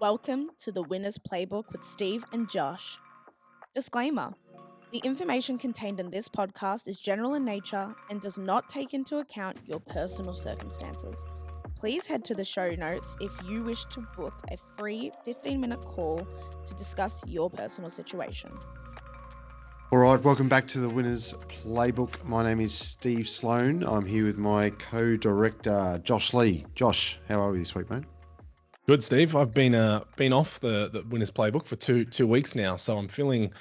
Welcome to the Winner's Playbook with Steve and Josh. Disclaimer: the information contained in this podcast is general in nature and does not take into account your personal circumstances. Please head to the show notes if you wish to book a free 15-minute call to discuss your personal situation. All right, welcome back to the Winners Playbook. My name is Steve Sloan. I'm here with my co-director, Josh Lee. Josh, how are we this week, mate? Good, Steve. I've been off the Winners Playbook for two weeks now, so I'm feeling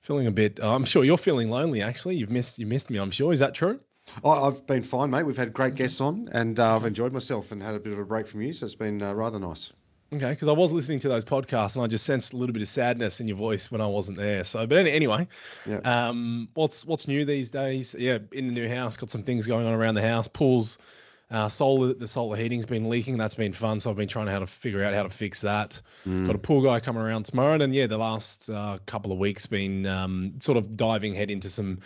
a bit. I'm sure you're feeling lonely. Actually, you missed me. I'm sure. Is that true? I've been fine, mate. We've had great guests on, and I've enjoyed myself and had a bit of a break from you, so it's been rather nice. Okay, because I was listening to those podcasts and I just sensed a little bit of sadness in your voice when I wasn't there. So, but anyway, yeah. What's new these days? Yeah, in the new house, got some things going on around the house. Pools. The solar heating's been leaking. That's been fun. So I've been trying to figure out how to fix that. Got a pool guy coming around tomorrow. And the last couple of weeks been sort of diving head into some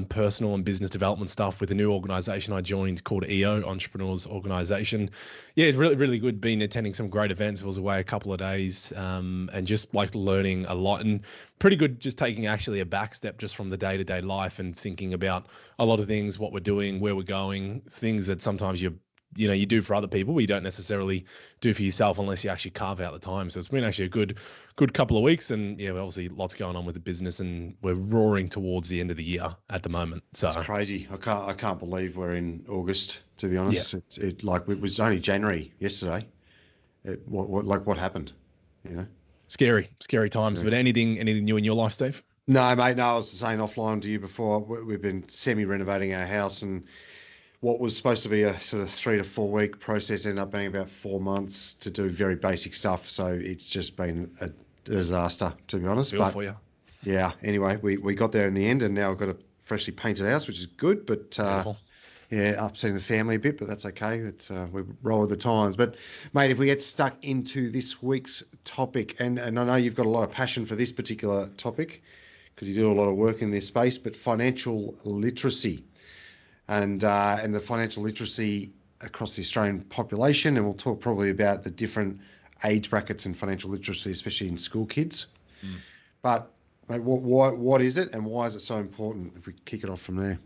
personal and business development stuff with a new organization I joined called EO, Entrepreneurs Organization. Yeah, it's really, really good. Been attending some great events. I was away a couple of days and just like learning a lot, and pretty good just taking actually a back step just from the day-to-day life and thinking about a lot of things, what we're doing, where we're going, things that sometimes you do for other people, but you don't necessarily do for yourself unless you actually carve out the time. So it's been actually a good couple of weeks, and yeah, obviously lots going on with the business, and we're roaring towards the end of the year at the moment. So it's crazy. I can't believe we're in August, to be honest. Yeah. It was only January yesterday. What happened? You know, scary times. Yeah. But anything new in your life, Steve? No, mate. No, I was saying offline to you before. We've been semi-renovating our house, and what was supposed to be a sort of 3 to 4 week process ended up being about 4 months to do very basic stuff. So it's just been a disaster, to be honest. Feel for you. Yeah. Anyway, we got there in the end, and now we've got a freshly painted house, which is good. But upsetting the family a bit, but that's okay. It's we roll with the times. But mate, if we get stuck into this week's topic, and I know you've got a lot of passion for this particular topic because you do a lot of work in this space, but financial literacy. And the financial literacy across the Australian population, and we'll talk probably about the different age brackets in financial literacy, especially in school kids. But mate, what is it, and why is it so important? If we kick it off from there.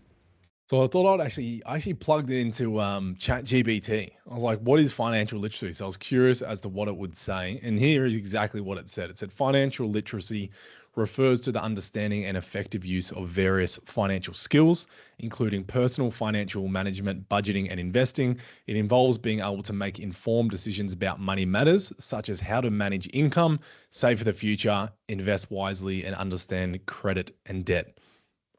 So I thought I actually plugged it into ChatGPT. I was like, what is financial literacy? So I was curious as to what it would say. And here is exactly what it said. It said financial literacy refers to the understanding and effective use of various financial skills, including personal financial management, budgeting, and investing. It involves being able to make informed decisions about money matters, such as how to manage income, save for the future, invest wisely, and understand credit and debt.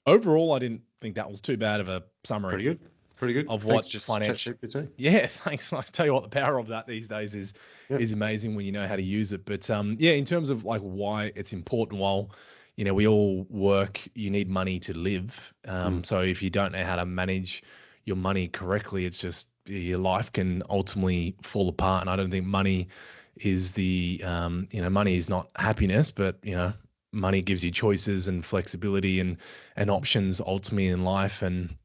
Overall, I didn't think that was too bad of a summary. Pretty good. Of what financial. Yeah, thanks. I tell you what, the power of that these days is amazing when you know how to use it. But in terms of like why it's important, while we all work, you need money to live. So if you don't know how to manage your money correctly, it's just your life can ultimately fall apart. And I don't think money is money is not happiness, but money gives you choices and flexibility and options ultimately in life. And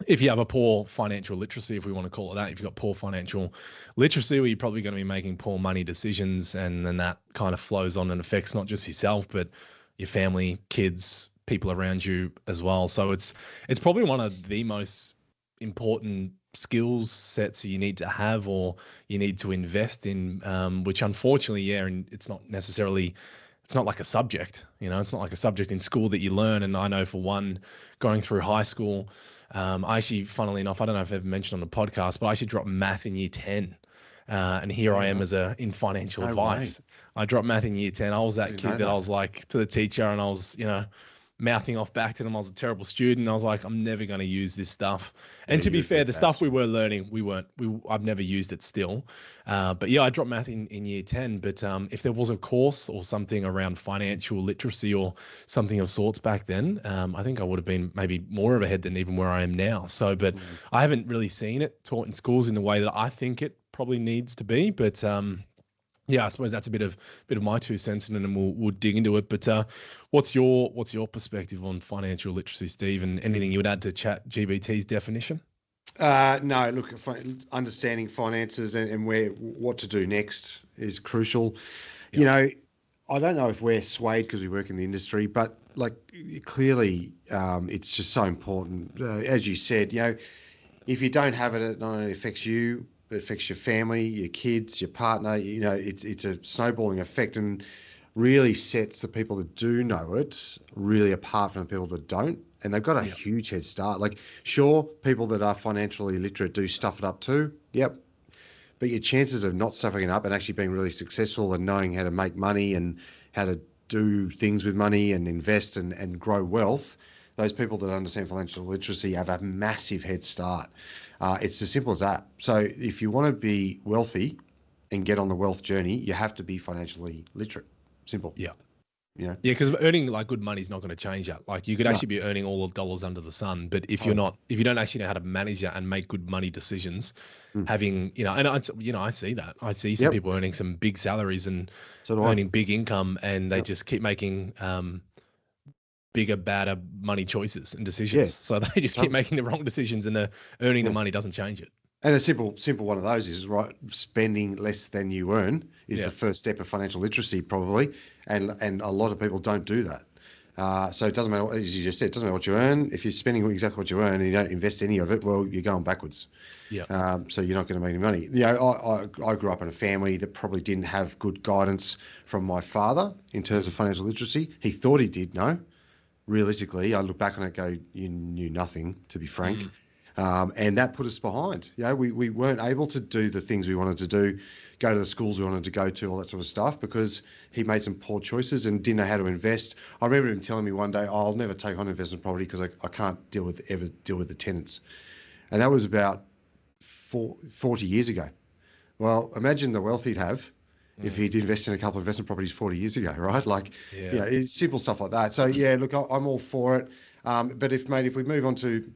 if you have a poor financial literacy, if we want to call it that, if you've got poor financial literacy, well, you're probably going to be making poor money decisions. And then that kind of flows on and affects not just yourself, but your family, kids, people around you as well. So it's probably one of the most important skills sets you need to have, or you need to invest in, which unfortunately, and it's not like a subject, it's not like a subject in school that you learn. And I know for one, going through high school, I actually, funnily enough, I don't know if I've ever mentioned on the podcast, but I actually dropped math in year 10. And here I am in financial advice. Way. I dropped math in year 10. I was that kid that I was like to the teacher, and I was, mouthing off back to them. I was a terrible student. I was like, I'm never going to use this stuff. And to be fair, the stuff we were learning, I've never used it still. But yeah, I dropped math in year 10. But if there was a course or something around financial literacy or something of sorts back then, I think I would have been maybe more of a head than even where I am now. So, but I haven't really seen it taught in schools in the way that I think it probably needs to be. But I suppose that's a bit of my 2 cents, and then we'll dig into it. But what's your perspective on financial literacy, Steve, and anything you would add to ChatGPT's definition? No, look, understanding finances and what to do next is crucial. You know, I don't know if we're swayed because we work in the industry, but like clearly, it's just so important. As you said, if you don't have it, it not only affects you, but it affects your family, your kids, your partner. It's a snowballing effect, and really sets the people that do know it really apart from the people that don't. And they've got a huge head start. Like, sure, people that are financially literate do stuff it up too. Yep. But your chances of not stuffing it up and actually being really successful and knowing how to make money and how to do things with money and invest and grow wealth, those people that understand financial literacy have a massive head start. It's as simple as that. So if you want to be wealthy and get on the wealth journey, you have to be financially literate. Simple. Yeah. Yeah. Yeah, because earning like good money is not going to change that. Like you could actually be earning all the dollars under the sun, but if you don't actually know how to manage it and make good money decisions, having, and I see that. I see some people earning some big salaries and earning big income, and they just keep making bigger, badder money choices and decisions. Yeah. So they just keep making the wrong decisions, and the earning the money doesn't change it. And a simple one of those is spending less than you earn is the first step of financial literacy, probably, and a lot of people don't do that. So it doesn't matter, as you just said, it doesn't matter what you earn. If you're spending exactly what you earn and you don't invest any of it, well, you're going backwards. Yeah. So you're not going to make any money. I grew up in a family that probably didn't have good guidance from my father in terms of financial literacy. He thought he did know. Realistically, I look back on it and go, you knew nothing, to be frank. And that put us behind. We weren't able to do the things we wanted to do, go to the schools we wanted to go to, all that sort of stuff, because he made some poor choices and didn't know how to invest. I remember him telling me one day, I'll never take on investment property because I can't ever deal with the tenants. And that was about 40 years ago. Well, imagine the wealth he'd have if he'd invested in a couple of investment properties 40 years ago, right? Like, it's simple stuff like that. So, look, I'm all for it. But if we move on to,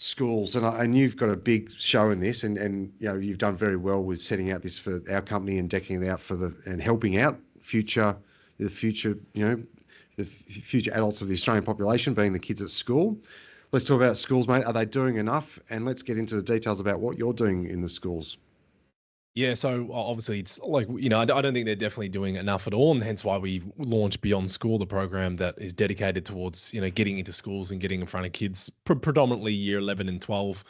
schools, and you've got a big show in this, and you've done very well with setting out this for our company and decking it out and helping out the future adults of the Australian population, being the kids at school. Let's talk about schools, mate. Are they doing enough? And let's get into the details about what you're doing in the schools. Yeah, so obviously it's like, I don't think they're definitely doing enough at all, and hence why we've launched Beyond School, the program that is dedicated towards, getting into schools and getting in front of kids, predominantly year 11 and 12,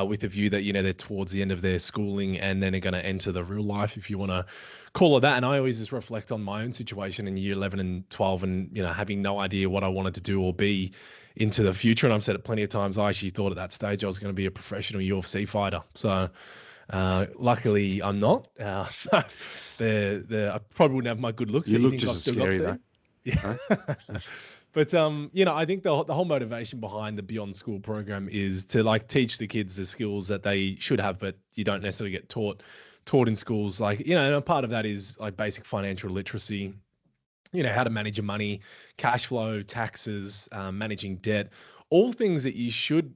with the view that, they're towards the end of their schooling and then are going to enter the real life, if you want to call it that. And I always just reflect on my own situation in year 11 and 12 and, having no idea what I wanted to do or be into the future. And I've said it plenty of times, I actually thought at that stage I was going to be a professional UFC fighter. So luckily I'm not. So I probably wouldn't have my good looks. You look just as scary though. Yeah. But I think the whole motivation behind the Beyond School program is to teach the kids the skills that they should have, but you don't necessarily get taught in schools. And a part of that is basic financial literacy. How to manage your money, cash flow, taxes, managing debt, all things that you should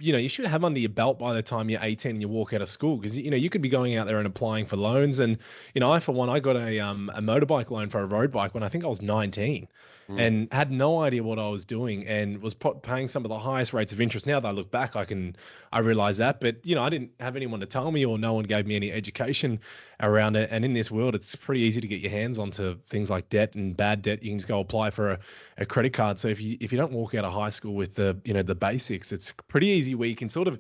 have under your belt by the time you're 18 and you walk out of school, because you could be going out there and applying for loans. And I got a motorbike loan for a road bike when I think I was 19, and had no idea what I was doing, and was paying some of the highest rates of interest. Now that I look back, I realize that, but I didn't have anyone to tell me, or no one gave me any education around it. And in this world, it's pretty easy to get your hands onto things like debt and bad debt. You can just go apply for a credit card. So if you don't walk out of high school with the basics, it's pretty easy where you can sort of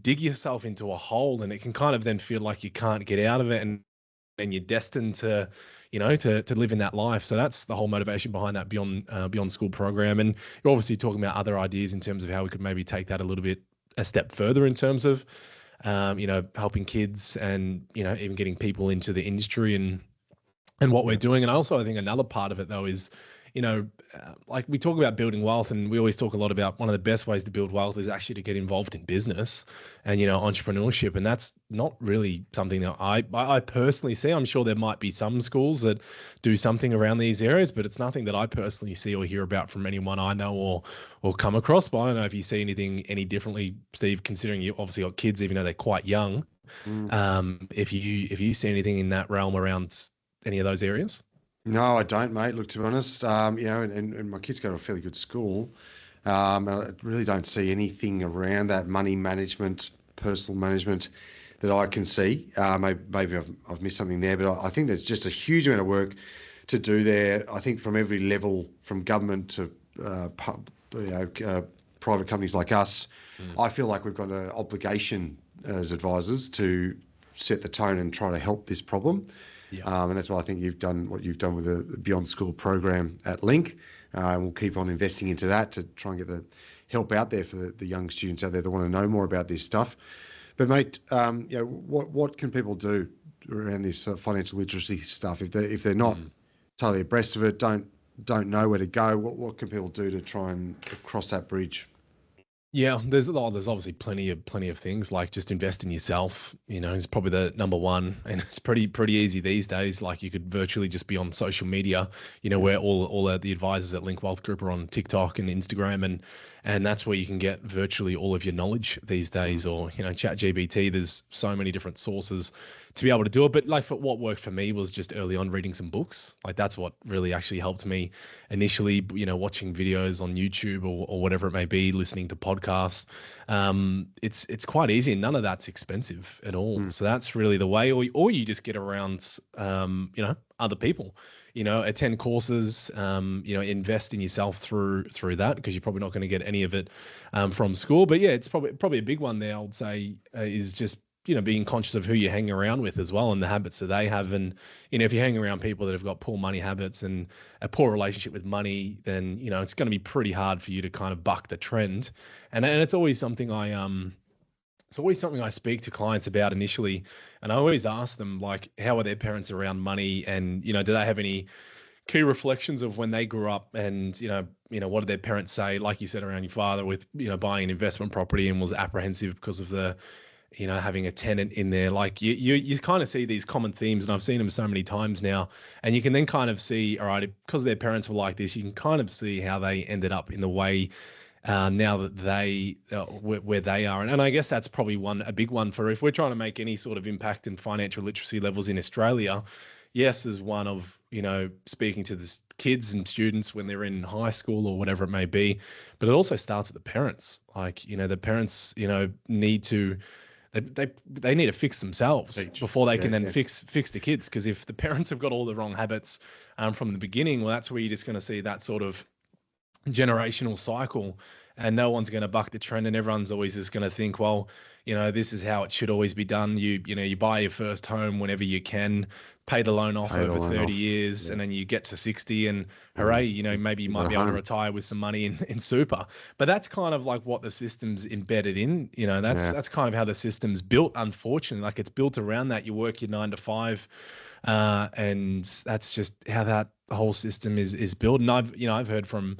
dig yourself into a hole, and it can kind of then feel like you can't get out of it, and you're destined to to live in that life. So that's the whole motivation behind that Beyond School program. And you're obviously talking about other ideas in terms of how we could maybe take that a step further in terms of helping kids and even getting people into the industry and what we're doing. And also I think another part of it though is we talk about building wealth, and we always talk a lot about one of the best ways to build wealth is actually to get involved in business and, entrepreneurship. And that's not really something that I personally see. I'm sure there might be some schools that do something around these areas, but it's nothing that I personally see or hear about from anyone I know or come across. But I don't know if you see anything any differently, Steve, considering you obviously got kids, even though they're quite young. If you see anything in that realm around any of those areas? No, I don't, mate. Look, to be honest, and my kids go to a fairly good school. I really don't see anything around that money management, personal management, that I can see. Maybe I've missed something there, but I think there's just a huge amount of work to do there. I think from every level, from government to private companies like us, I feel like we've got an obligation as advisors to set the tone and try to help this problem. Yeah. And that's why I think you've done what you've done with the Beyond School program at Link. And we'll keep on investing into that to try and get the help out there for the young students out there that want to know more about this stuff. But mate, what can people do around this financial literacy stuff if they're not totally abreast of it, don't know where to go? What can people do to try and cross that bridge? Yeah, there's obviously plenty of things, like just invest in yourself, is probably the number one. And it's pretty easy these days. Like you could virtually just be on social media, where all the advisors at Link Wealth Group are on TikTok and Instagram, and that's where you can get virtually all of your knowledge these days. Or, ChatGPT, there's so many different sources to be able to do it. But like what worked for me was just early on reading some books. Like that's what really actually helped me initially, watching videos on YouTube or whatever it may be, listening to podcasts. It's quite easy, and none of that's expensive at all. So that's really the way, or you just get around, other people, attend courses, invest in yourself through that, because you're probably not going to get any of it from school. But yeah, it's probably a big one there, I would say, is just being conscious of who you hang around with as well, and the habits that they have. And, if you hang around people that have got poor money habits and a poor relationship with money, then, it's going to be pretty hard for you to kind of buck the trend. And it's always something I speak to clients about initially. And I always ask them, like, how are their parents around money? And, do they have any key reflections of when they grew up? And, what did their parents say, like you said, around your father with, buying an investment property and was apprehensive because of the, having a tenant in there. Like you kind of see these common themes, and I've seen them so many times now, and you can then kind of see, all right, because their parents were like this, you can kind of see how they ended up in the way now that they where they are. And I guess that's probably a big one for, if we're trying to make any sort of impact in financial literacy levels in Australia. Yes, there's one of, speaking to the kids and students when they're in high school or whatever it may be, but it also starts at the parents. Like, the parents, need to, they need to fix themselves before they can then fix the kids. Because if the parents have got all the wrong habits from the beginning, well, that's where you're just going to see that sort of generational cycle, and no one's going to buck the trend, and everyone's always just going to think, well, this is how it should always be done. You buy your first home whenever you can, pay the loan off over 30 years, and then you get to 60 and hooray, maybe you might be able to retire with some money in super. But that's kind of like what the system's embedded in. That's kind of how the system's built, unfortunately. Like, it's built around that. You work your 9 to 5, and that's just how that whole system is built. And I've heard from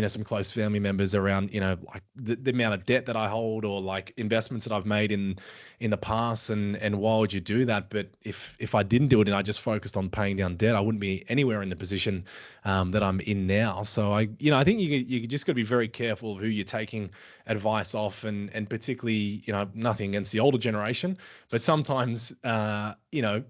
some close family members around, like the amount of debt that I hold, or like investments that I've made in the past, and why would you do that? But if I didn't do it and I just focused on paying down debt, I wouldn't be anywhere in the position that I'm in now. So I think you just got to be very careful of who you're taking advice off, and particularly, nothing against the older generation, but sometimes,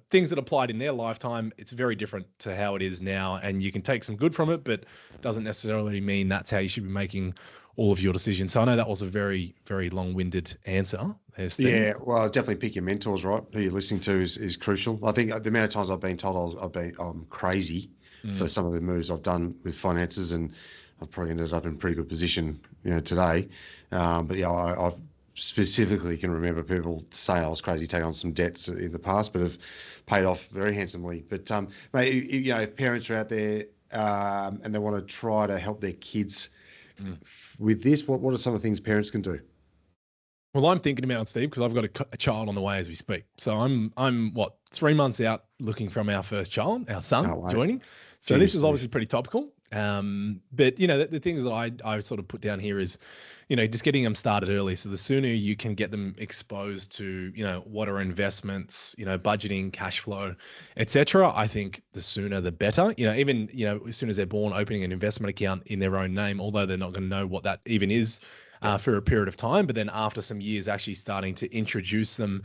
things that applied in their lifetime, it's very different to how it is now, and you can take some good from it, but it doesn't necessarily mean that's how you should be making all of your decisions. So I know that was a very, very long-winded answer. Yeah, well, definitely pick your mentors, right? Who you're listening to is crucial. I think the amount of times I've been told I'm crazy for some of the moves I've done with finances, and I've probably ended up in a pretty good position, today. But yeah, I've specifically can remember people saying I was crazy taking on some debts in the past, but have paid off very handsomely. But mate, if parents are out there and they want to try to help their kids with this, what are some of the things parents can do? Well, I'm thinking about it, Steve, because I've got a child on the way as we speak. So I'm 3 months out looking from our first child, our son, joining. So this is obviously pretty topical. But the things that I sort of put down here is, just getting them started early. So the sooner you can get them exposed to, what are investments, budgeting, cash flow, etc., I think the sooner the better. Even as soon as they're born, opening an investment account in their own name, although they're not going to know what that even is for a period of time, but then after some years, actually starting to introduce them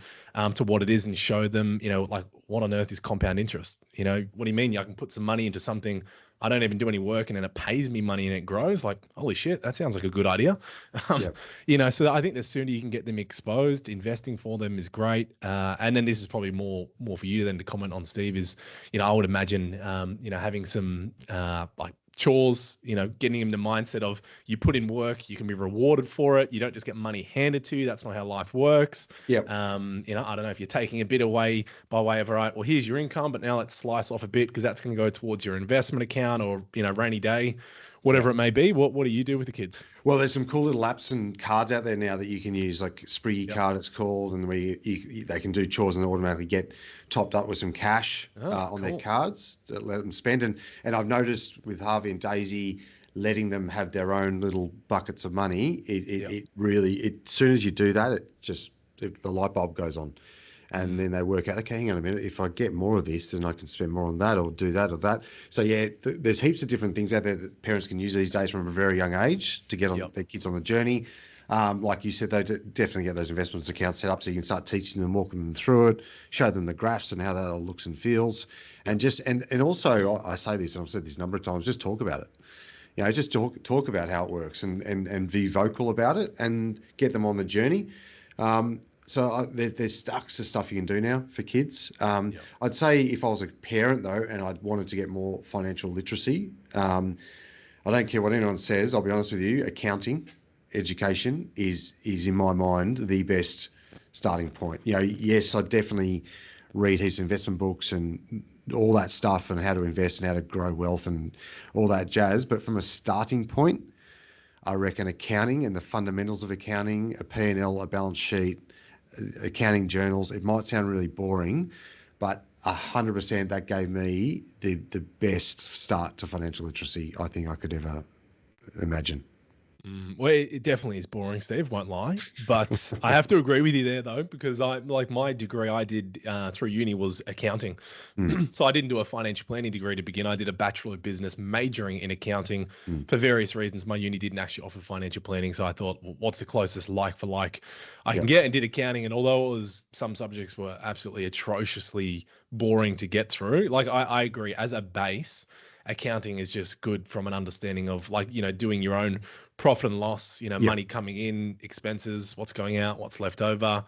to what it is and show them, like what on earth is compound interest? What do you mean? I can put some money into something, I don't even do any work, and then it pays me money and it grows. Like, holy shit, that sounds like a good idea. So I think the sooner you can get them exposed, investing for them is great. And then this is probably more for you than to comment on, Steve, is, I would imagine, having some like chores, getting him the mindset of you put in work, you can be rewarded for it. You don't just get money handed to you. That's not how life works. Yeah. I don't know if you're taking a bit away by way of, all right, well, here's your income, but now let's slice off a bit because that's going to go towards your investment account or, rainy day, whatever it may be. What do you do with the kids? Well, there's some cool little apps and cards out there now that you can use, like Spriggy card it's called, and where they can do chores and automatically get topped up with some cash on their cards to let them spend. And I've noticed with Harvey and Daisy, letting them have their own little buckets of money, it really, as soon as you do that, the light bulb goes on. And then they work out, okay, hang on a minute, if I get more of this, then I can spend more on that or do that or that. So, there's heaps of different things out there that parents can use these days from a very young age to get their kids on the journey. Like you said, they definitely get those investments accounts set up so you can start teaching them, walking them through it, show them the graphs and how that all looks and feels. And and also, I say this, and I've said this a number of times, just talk about it. Just talk about how it works and be vocal about it and get them on the journey. So there's stacks of stuff you can do now for kids. I'd say if I was a parent, though, and I'd wanted to get more financial literacy, I don't care what anyone says, I'll be honest with you, accounting education is in my mind the best starting point. Yes, I definitely read his investment books and all that stuff and how to invest and how to grow wealth and all that jazz. But from a starting point, I reckon accounting and the fundamentals of accounting, a P&L, a balance sheet, accounting journals, it might sound really boring, but 100% that gave me the best start to financial literacy I think I could ever imagine. Well, it definitely is boring, Steve, won't lie. But I have to agree with you there, though, because my degree I did through uni was accounting. So I didn't do a financial planning degree to begin. I did a Bachelor of Business majoring in accounting for various reasons. My uni didn't actually offer financial planning. So I thought, well, what's the closest like for like I can get, and did accounting. And although some subjects were absolutely atrociously boring to get through, like I agree, as a base, accounting is just good from an understanding of doing your own profit and loss, money coming in, expenses, what's going out, what's left over.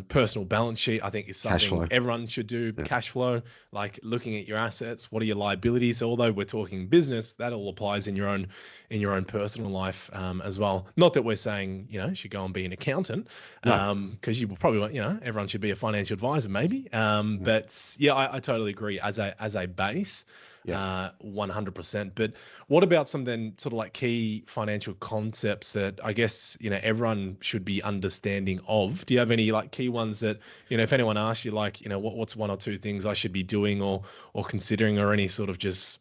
Personal balance sheet, I think, is something everyone should do. Cash flow, like looking at your assets, what are your liabilities? Although we're talking business, that all applies in your own personal life as well. Not that we're saying you should go and be an accountant, because you probably want, everyone should be a financial advisor maybe. But I totally agree as a base. 100%. But what about some then sort of like key financial concepts that I guess everyone should be understanding of? Do you have any like key ones that if anyone asks you like what's one or two things I should be doing or considering, or any sort of just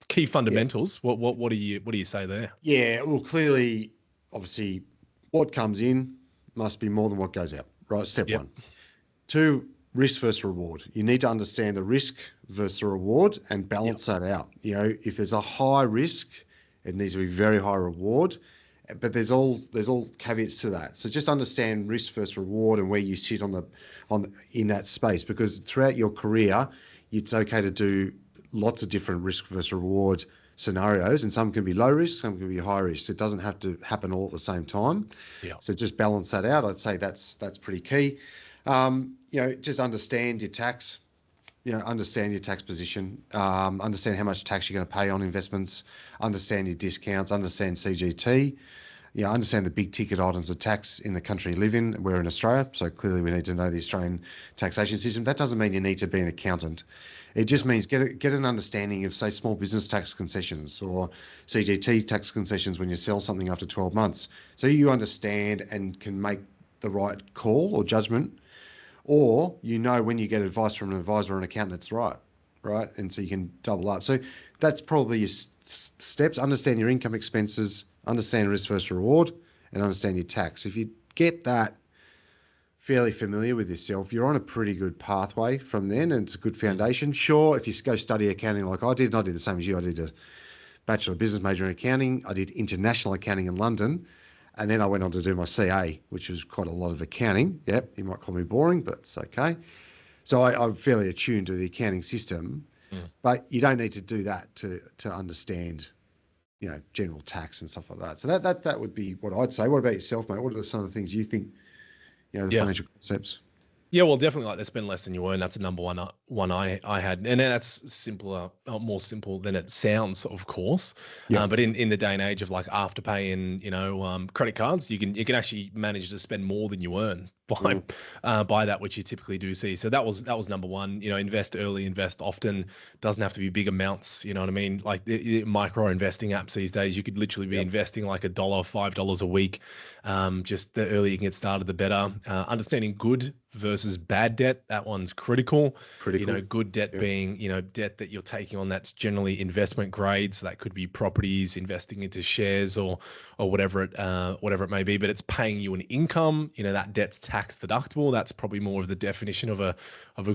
key fundamentals? What do you say there? Yeah, well, clearly, obviously, what comes in must be more than what goes out. Right, step one. Two, risk versus reward. You need to understand the risk versus the reward and balance that out. If there's a high risk, it needs to be very high reward, but there's all caveats to that. So just understand risk versus reward and where you sit in that space, because throughout your career, it's okay to do lots of different risk versus reward scenarios, and some can be low risk, some can be high risk. It doesn't have to happen all at the same time. So just balance that out. I'd say that's pretty key. Just understand your tax, understand your tax position, understand how much tax you're going to pay on investments, understand your discounts, understand CGT, understand the big ticket items of tax in the country you live in. We're in Australia, so clearly we need to know the Australian taxation system. That doesn't mean you need to be an accountant. It just means get an understanding of, say, small business tax concessions or CGT tax concessions when you sell something after 12 months. So you understand and can make the right call or judgment, or when you get advice from an advisor or an accountant, it's right? And so you can double up. So that's probably your steps. Understand your income expenses, understand risk versus reward, and understand your tax. If you get that fairly familiar with yourself, you're on a pretty good pathway from then, and it's a good foundation. Sure, if you go study accounting like I did, and I did the same as you, I did a Bachelor of Business major in accounting. I did international accounting in London. And then I went on to do my CA, which was quite a lot of accounting. Yep, you might call me boring, but it's okay. So I'm fairly attuned to the accounting system, but you don't need to do that to understand, general tax and stuff like that. So that would be what I'd say. What about yourself, mate? What are some of the things you think, the financial concepts? Yeah, well, definitely, like, they spend less than you earn. That's a number one I had, and that's simpler, more simple than it sounds, of course. Yeah. But in the day and age of like Afterpay and credit cards, you can actually manage to spend more than you earn by that, which you typically do see. So that was number one. Invest early, invest often. Doesn't have to be big amounts. You know what I mean? Like the micro investing apps these days, you could literally be investing like $1, $5 a week. Just the earlier you can get started, the better. Understanding good versus bad debt, that one's critical. Good debt being, debt that you're taking on that's generally investment grade. So that could be properties, investing into shares or whatever it may be, but it's paying you an income. That debt's tax deductible. That's probably more of the definition of a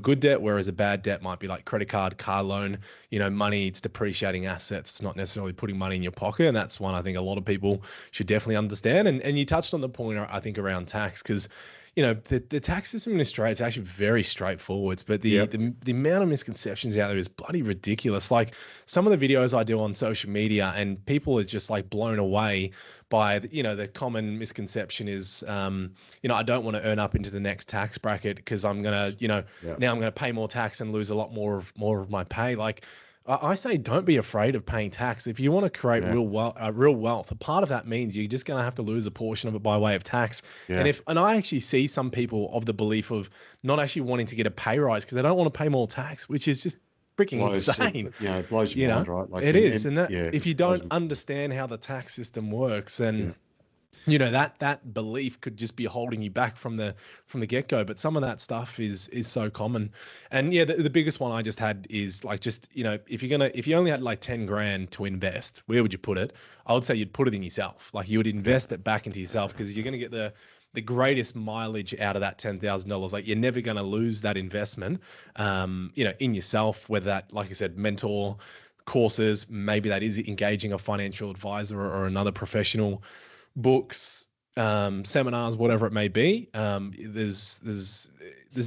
good debt, whereas a bad debt might be like credit card, car loan, money, it's depreciating assets. It's not necessarily putting money in your pocket. And that's one I think a lot of people should definitely understand. And you touched on the point, I think, around tax, because the tax system in Australia is actually very straightforward, but the amount of misconceptions out there is bloody ridiculous. Like some of the videos I do on social media, and people are just like blown away by, the common misconception is, I don't want to earn up into the next tax bracket because I'm going to, now I'm going to pay more tax and lose a lot more of my pay. Like, I say, don't be afraid of paying tax. If you want to create real wealth, a part of that means you're just going to have to lose a portion of it by way of tax. Yeah. And I actually see some people of the belief of not actually wanting to get a pay rise because they don't want to pay more tax, which is just freaking insane. It blows your mind, right? Like, it is. And if you don't understand how the tax system works, then that belief could just be holding you back from the get-go. But some of that stuff is so common. And the biggest one I just had is like, just, if you only had like 10 grand to invest, where would you put it? I would say you'd put it in yourself. Like you would invest it back into yourself, because you're going to get the greatest mileage out of that $10,000. Like you're never going to lose that investment, in yourself, whether that, like I said, mentor, courses, maybe that is engaging a financial advisor or another professional, books, seminars, whatever it may be. There's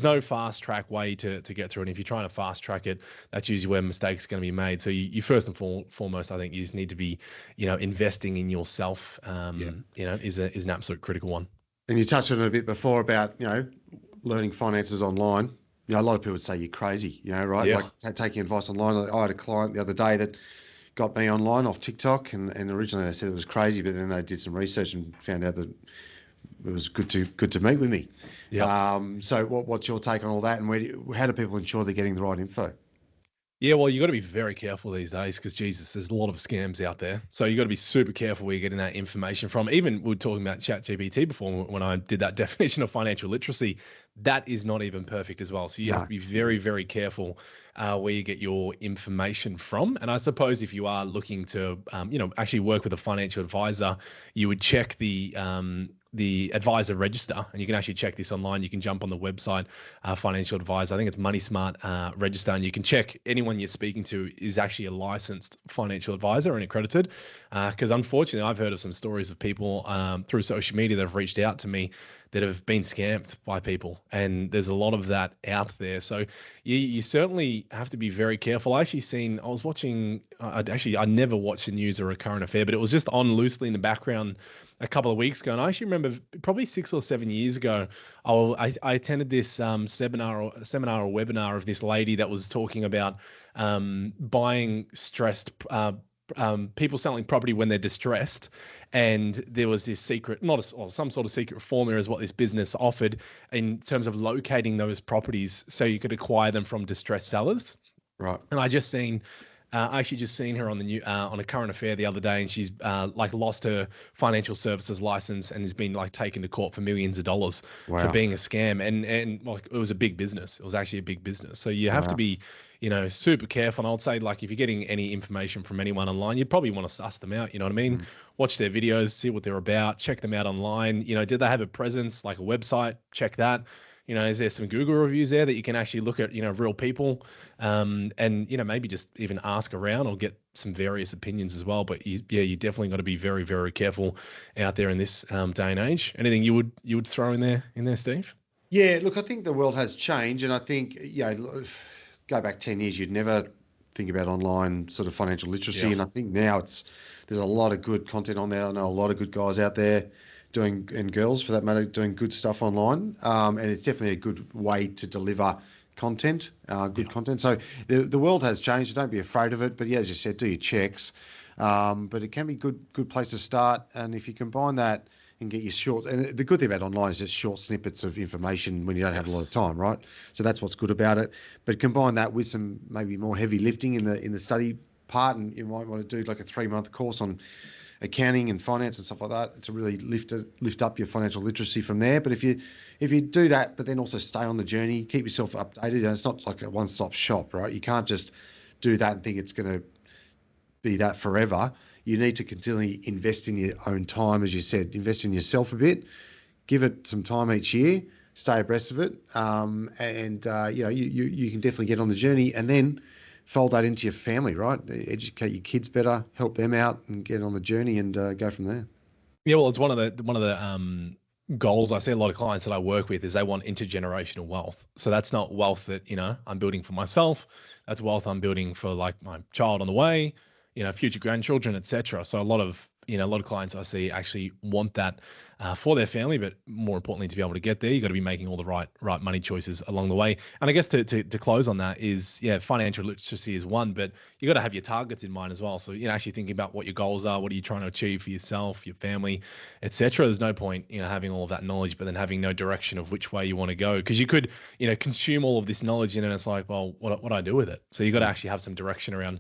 no fast track way to get through it. And if you're trying to fast track it, that's usually where mistakes are going to be made. So you first and foremost, I think you just need to be, investing in yourself, is an absolute critical one. And you touched on it a bit before about, learning finances online. A lot of people would say you're crazy, right? Yeah. Like taking advice online. I had a client the other day that got me online off TikTok, and originally they said it was crazy, but then they did some research and found out that it was good to meet with me. Yeah. So what's your take on all that, and how do people ensure they're getting the right info? Yeah, well, you got to be very careful these days because, Jesus, there's a lot of scams out there. So you got to be super careful where you're getting that information from. Even we were talking about ChatGPT before when I did that definition of financial literacy. That is not even perfect as well. So you have to be very, very careful where you get your information from. And I suppose if you are looking to, actually work with a financial advisor, you would check the advisor register, and you can actually check this online. You can jump on the website, financial advisor. I think it's Money Smart register, and you can check anyone you're speaking to is actually a licensed financial advisor and accredited. Because unfortunately, I've heard of some stories of people through social media that have reached out to me that have been scammed by people, and there's a lot of that out there. So you certainly have to be very careful. I was watching, I never watched the news or a current affair, but it was just on loosely in the background a couple of weeks ago. And I actually remember probably 6 or 7 years ago, I attended this seminar or webinar of this lady that was talking about buying stressed people selling property when they're distressed. And there was this secret, some sort of secret formula is what this business offered in terms of locating those properties so you could acquire them from distressed sellers. Right. And I actually just seen her on the on a current affair the other day, and she's lost her financial services license and has been taken to court for millions of dollars for being a scam. And it was a big business. It was actually a big business. So you have to be, super careful. And I would say, if you're getting any information from anyone online, you'd probably want to suss them out. You know what I mean? Watch their videos, see what they're about, check them out online. Did they have a presence, like a website? Check that. Is there some Google reviews there that you can actually look at, real people, and, maybe just even ask around or get some various opinions as well. But you definitely got to be very, very careful out there in this day and age. Anything you would throw in there, Steve? Yeah, look, I think the world has changed, and I think, go back 10 years, you'd never think about online sort of financial literacy. And I think now there's a lot of good content on there. I know a lot of good guys out there doing, and girls for that matter, doing good stuff online. And it's definitely a good way to deliver content, content. So the world has changed. Don't be afraid of it. But yeah, as you said, do your checks. But it can be good place to start. And if you combine that and get your short, and the good thing about online is just short snippets of information when you don't have a lot of time, right? So that's what's good about it. But combine that with some maybe more heavy lifting in the study part, and you might want to do like a 3-month course on accounting and finance and stuff like that to really lift up your financial literacy from there. But if you do that, but then also stay on the journey, keep yourself updated. It's not like a one-stop shop, right? You can't just do that and think it's going to be that forever. You need to continually invest in your own time, as you said, invest in yourself a bit, give it some time each year, stay abreast of it, and you can definitely get on the journey, and then fold that into your family, right? Educate your kids better, help them out, and get on the journey and go from there. Yeah, well, it's one of the goals I see a lot of clients that I work with is they want intergenerational wealth. So that's not wealth that I'm building for myself. That's wealth I'm building for like my child on the way, future grandchildren, etc. So a lot of clients I see actually want that for their family, but more importantly, to be able to get there, you got to be making all the right money choices along the way. And I guess to close on that is, financial literacy is one, but you got to have your targets in mind as well. So actually thinking about what your goals are, what are you trying to achieve for yourself, your family, etc. There's no point having all of that knowledge, but then having no direction of which way you want to go, because you could consume all of this knowledge and then it's like, well, what do I do with it? So you got to actually have some direction around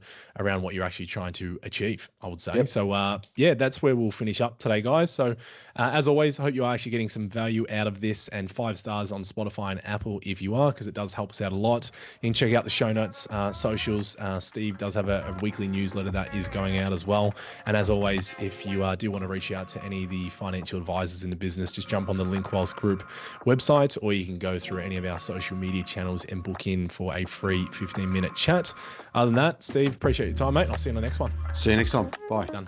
what you're actually trying to achieve, I would say. Yep. So that's where we'll finish up today, guys. So as always, I hope you are actually getting some value out of this, and 5 stars on Spotify and Apple if you are, because it does help us out a lot. You can check out the show notes, socials. Steve does have a weekly newsletter that is going out as well. And as always, if you do want to reach out to any of the financial advisors in the business, just jump on the Link Wealth Group website, or you can go through any of our social media channels and book in for a free 15-minute chat. Other than that, Steve, appreciate your time, mate. I'll see you on the next one. See you next time. Bye. Done.